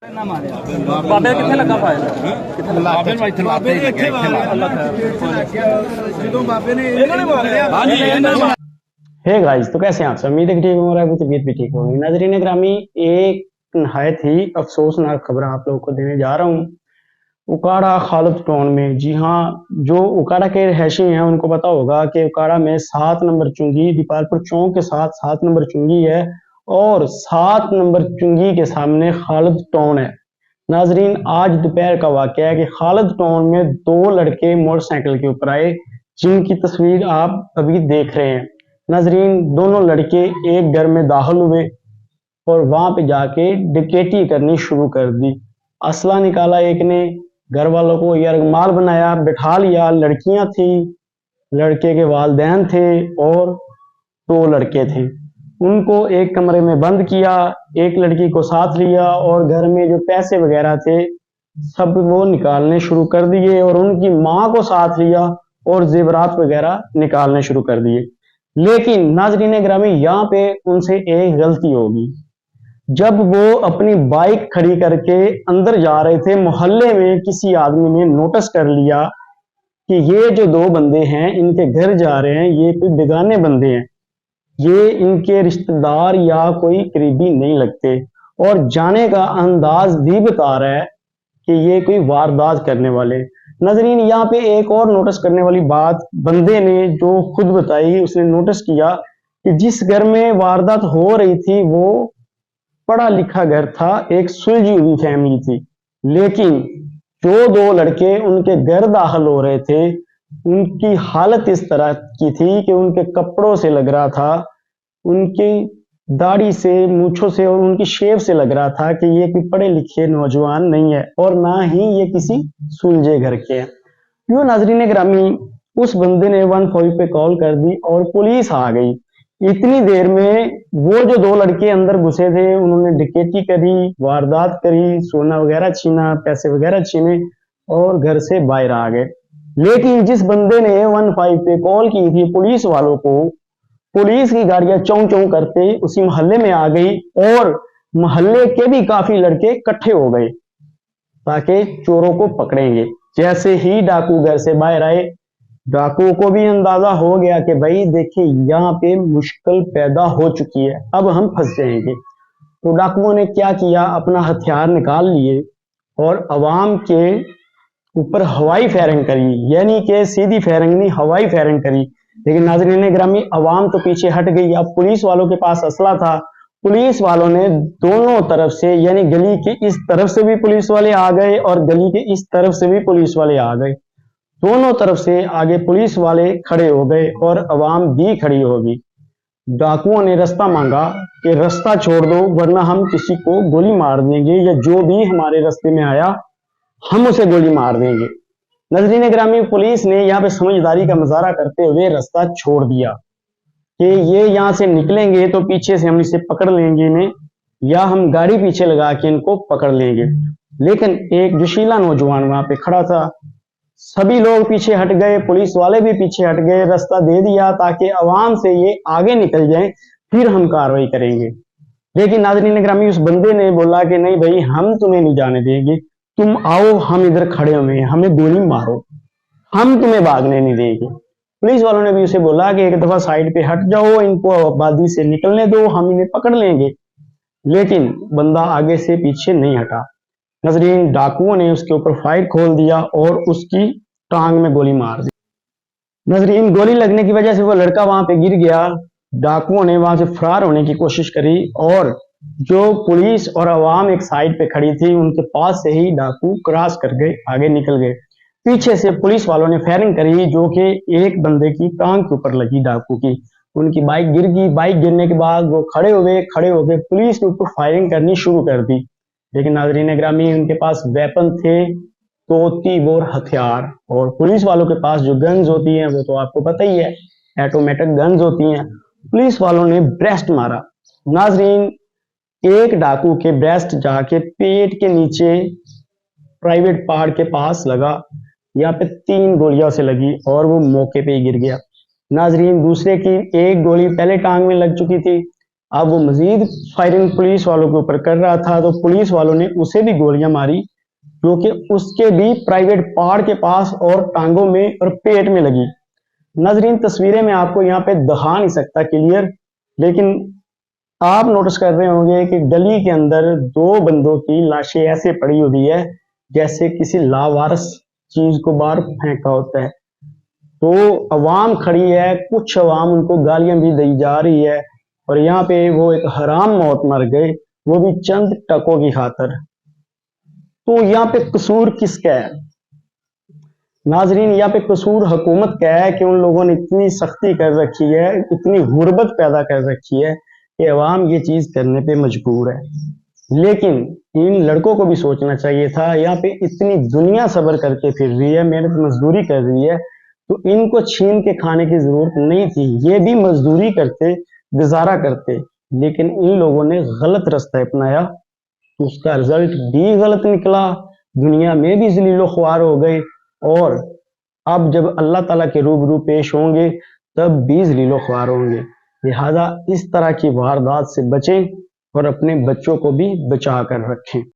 ਬਾਬੇ ਕਿੱਥੇ ਲੱਗਾ ਫਾਇਲ? ਬਾਬੇ ਨੂੰ ਇੱਥੇ ਲਾਤੇ ਜਦੋਂ ਬਾਬੇ ਨੇ ਇਹਨਾਂ ਨੇ ਮਾਰਿਆ। ਹਾਂਜੀ ਇਹਨਾਂ ਨੇ। हे गाइस, तो कैसे हैं आप सब? उम्मीद है कि ठीक होंगे, आपकी तबीयत भी ठीक होगी। नाज़रीन ग्रामी, एक नहायत ही अफसोसनाक खबर आप लोगों को देने जा रहा हूँ। उकाड़ा खालिद टाउन में, जी हाँ, जो उकाड़ा के रहशी हैं उनको पता होगा कि उकाड़ा में 7 नंबर चुंगी, दीपालपुर चौक के साथ 7 नंबर चुंगी है और 7 नंबर चुंगी के सामने खालिद टाउन है। नाज़रीन, आज दोपहर का वाक़या है कि खालिद टाउन में 2 लड़के मोटरसाइकिल के ऊपर आए, जिनकी तस्वीर आप अभी देख रहे हैं। नाज़रीन, दोनों लड़के एक घर में दाखिल हुए और वहां पे जाके डकैती करनी शुरू कर दी। असला निकाला एक ने, घर वालों को यरगमाल बनाया, बिठा लिया। लड़कियां थी, लड़के के वालिदैन थे और 2 लड़के थे। उनको एक कमरे में बंद किया, एक लड़की को साथ लिया और घर में जो पैसे वगैरह थे सब वो निकालने शुरू कर दिए और उनकी माँ को साथ लिया और जेवरात वगैरह निकालने शुरू कर दिए। लेकिन नाज़रीन ग्रामी, यहाँ पे उनसे एक गलती होगी। जब वो अपनी बाइक खड़ी करके अंदर जा रहे थे, मोहल्ले में किसी आदमी ने नोटिस कर लिया कि ये जो 2 बंदे हैं इनके घर जा रहे हैं, ये कोई बेगाने बंदे हैं, ये इनके रिश्तेदार या कोई करीबी नहीं लगते और जाने का अंदाज भी बता रहा है कि ये कोई वारदात करने वाले। नाज़रीन, यहाँ पे एक और नोटिस करने वाली बात बंदे ने जो खुद बताई, उसने नोटिस किया कि जिस घर में वारदात हो रही थी वो पढ़ा लिखा घर था, एक सुलझी हुई फैमिली थी। लेकिन जो 2 लड़के उनके घर दाखिल हो रहे थे, उनकी हालत इस तरह की थी कि उनके कपड़ों से लग रहा था, उनकी दाढ़ी से, मूछों से और उनकी शेव से लग रहा था कि ये कोई पढ़े लिखे नौजवान नहीं है और ना ही ये किसी सुलझे घर के हैं। यूं नाज़रीन ग्रामी, उस बंदे ने 145 पे कॉल कर दी और पुलिस आ गई। इतनी देर में वो जो 2 लड़के अंदर घुसे थे, उन्होंने डकैती करी, वारदात करी, सोना वगैरह छीना, पैसे वगैरह छीने और घर से बाहर आ गए। लेकिन जिस बंदे ने 115 पे कॉल की थी पुलिस वालों को, पुलिस की गाड़ियां चौं चौं करते उसी मोहल्ले में आ गई और मोहल्ले के भी काफी लड़के इकट्ठे हो गए ताकि चोरों को पकड़ेंगे। जैसे ही डाकू घर से बाहर आए, डाकुओं को भी अंदाजा हो गया कि भाई देखिए यहाँ पे मुश्किल पैदा हो चुकी है, अब हम फंस जाएंगे। तो डाकुओं ने क्या किया, अपना हथियार निकाल लिए और अवाम के ऊपर हवाई फायरिंग करी, यानी कि सीधी फायरिंग नहीं, हवाई फायरिंग करी। लेकिन नाज़रीन ग्रामी, अवाम तो पीछे हट गई। अब पुलिस वालों के पास असला था, पुलिस वालों ने दोनों तरफ से, यानी गली के इस तरफ से भी पुलिस वाले आ गए और गली के इस तरफ से भी पुलिस वाले आ गए। दोनों तरफ से आगे पुलिस वाले खड़े हो गए और अवाम भी खड़ी होगी। डाकुओं ने रास्ता मांगा कि रास्ता छोड़ दो वरना हम किसी को गोली मार देंगे, या जो भी हमारे रास्ते में आया हम उसे गोली मार देंगे। नाज़रीन ग्रामी, पुलिस ने यहाँ पे समझदारी का मुजाहरा करते हुए रास्ता छोड़ दिया कि ये यहाँ से निकलेंगे तो पीछे से हम इसे पकड़ लेंगे इन्हें, या हम गाड़ी पीछे लगा के इनको पकड़ लेंगे। लेकिन एक जोशीला नौजवान वहां पे खड़ा था। सभी लोग पीछे हट गए, पुलिस वाले भी पीछे हट गए, रास्ता दे दिया ताकि अवाम से ये आगे निकल जाए, फिर हम कार्रवाई करेंगे। लेकिन नाज़रीन ग्रामी, उस बंदे ने बोला कि नहीं भाई, हम तुम्हें नहीं जाने देंगे, तुम आओ, हम इधर खड़े हुए हैं, हमें गोली मारो, हम तुम्हें भागने नहीं देंगे। पुलिस वालों ने भी उसे बोला कि एक दफा साइड पे हट जाओ, इनको आबादी से निकलने दो, हम इन्हें पकड़ लेंगे। लेकिन बंदा आगे से पीछे नहीं हटा। नाज़रीन, डाकुओं ने उसके ऊपर फायर खोल दिया और उसकी टांग में गोली मार दी। नाज़रीन, गोली लगने की वजह से वो लड़का वहां पे गिर गया। डाकुओं ने वहां से फरार होने की कोशिश करी और जो पुलिस और अवाम एक साइड पे खड़ी थी, उनके पास से ही डाकू क्रॉस कर गए, आगे निकल गए। पीछे से पुलिस वालों ने फायरिंग करी, जो कि एक बंदे की टांग के ऊपर लगी, डाकू की। उनकी बाइक गिर गई। बाइक गिरने के बाद वो खड़े हो गए, पुलिस के ऊपर फायरिंग करनी शुरू कर दी। लेकिन नाज़रीन ग्रामी, उनके पास वेपन थे, तो तीर हथियार, और पुलिस वालों के पास जो गन्स होती हैं वो तो आपको पता ही है, ऑटोमेटिक गन्स होती हैं। पुलिस वालों ने ब्रेस्ट मारा। नाज़रीन, एक डाकू के ब्रेस्ट जाके पेट के नीचे प्राइवेट पार्ट के पास लगा, यहाँ पे 3 गोलियां से लगी और वो मौके पे ही गिर गया। नाजरीन, दूसरे की एक गोली पहले टांग में लग चुकी थी, अब वो मजीद फायरिंग पुलिस वालों के ऊपर कर रहा था, तो पुलिस वालों ने उसे भी गोलियां मारी, जो कि उसके भी प्राइवेट पार्ट के पास और टांगों में और पेट में लगी। नाजरीन, तस्वीरें मैं आपको यहाँ पे दिखा नहीं सकता क्लियर, लेकिन आप नोटिस कर रहे होंगे कि गली के अंदर दो बंदों की लाशें ऐसे पड़ी हुई है जैसे किसी लावारिस चीज को बाहर फेंका होता है। तो अवाम खड़ी है, कुछ अवाम उनको गालियां भी दी जा रही है, और यहाँ पे वो एक हराम मौत मर गए, वो भी चंद टकों की खातर। तो यहाँ पे कसूर किसका है? नाजरीन, यहाँ पे कसूर हुकूमत का है कि उन लोगों ने इतनी सख्ती कर रखी है, इतनी गुर्बत पैदा कर रखी है कि अवाम ये चीज करने पे मजबूर है। लेकिन इन लड़कों को भी सोचना चाहिए था, यहाँ पे इतनी दुनिया सब्र करके फिर रही है, मेहनत मजदूरी कर रही है, तो इनको छीन के खाने की जरूरत नहीं थी। ये भी मजदूरी करते, गुजारा करते, लेकिन इन लोगों ने गलत रास्ता अपनाया, तो उसका रिजल्ट भी गलत निकला, दुनिया में भी जलीलो ख्वार हो गए, और अब जब अल्लाह ताला के रूबरू पेश होंगे तब भी जलीलो ख्वार होंगे। लिहाजा इस तरह की वारदात से बचें और अपने बच्चों को भी बचा कर रखें।